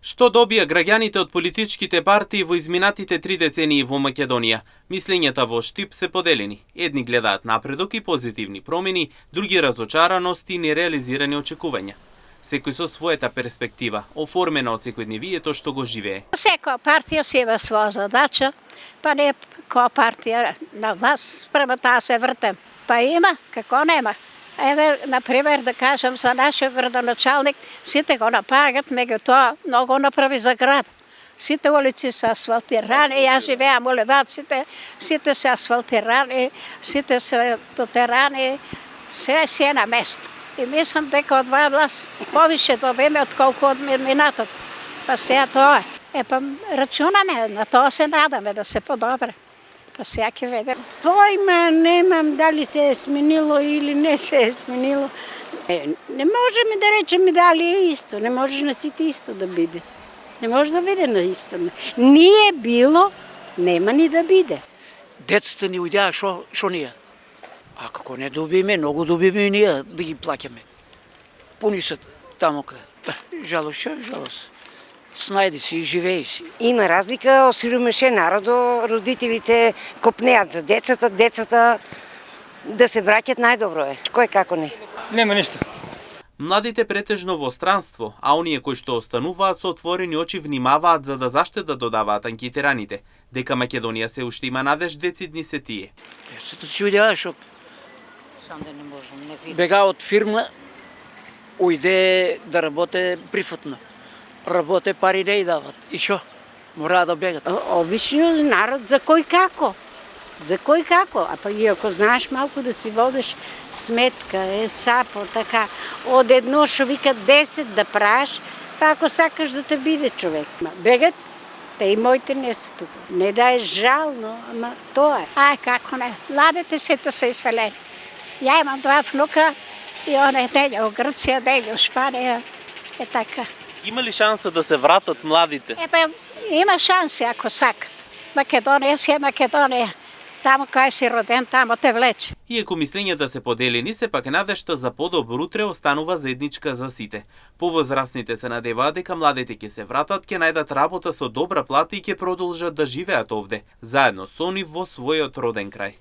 Што добија граѓаните од политичките партии во изминатите 3 децении во Македонија? Мислењата во Штип се поделени. Едни гледаат напредок и позитивни промени, други разочараност и нереализирани очекувања. Секој со својата перспектива, оформена од секојдневието што го живее. Секоја партија си има своја задача, па не која партија на власт, према таа се вртем. Па има, како нема. Еве, например, да кажем, за нашиот градоначалник, сите го напагат, меѓутоа многу направи за град. Сите улици се асфалтирани, јас живеам у Леваците, сите се асфалтирани, сите се дотерани, се е на место. И мислам дека од оваа власт повише добиме отколку од минатот. Па сега тоа е. Па рачунаме, на тоа се надаме да се подобре. Па сега ќе видим. Појма немам дали се е сменило или не се е сменило. Не можеме да речеме дали е исто, не може на сите исто да биде. Не може да биде на исто. Nije било, нема ни да биде. Децата ни ујдеа шо ние. А како не добиме, многу добиме и ние да ги плаќаме. Пуни се тамо каде. Жалост, жалост. Снајди си и живеи си. Има разлика, осиромашен народо, родителите копнеат за децата, децата да се враќат најдобро е. Кој како не. Нема ништо. Младите претежно во странство, а оние кои што остануваат со отворени очи внимаваат за да заштеда додаваат анкетираните, дека Македонија се уште има надеж децидни се тие. Децата си ујдеа шо Сам да не можам, не видам. бега од фирма, ујде да работе прифатно. Работе, пари не и дават. И шо? Мора да бегат. Обичниот народ за кој како. За кој како. А па и ако знаеш малку да си водиш сметка, сапо, така, од едно шо вика 10 да правиш, па ако сакаш да те биде човек. Бегат, те и моите не се тука. Не да е жално, ама тоа е. Ај, како не. Младите сите се иселени. Ја имам 2 внука и оне дење у Грција, дење у Шпанија. Е така. Има ли шанса да се вратат младите? Епе, има шанси ако сакат. Македонија си е Македонија. Тамо кај си роден, тамо те влече. Иако мислењата се поделени, сепак надежта за подобро утре останува заедничка за сите. Повозрастните се надеваат дека младите ќе се вратат, ќе најдат работа со добра плата и ќе продолжат да живеат овде, заедно со нив во својот роден крај.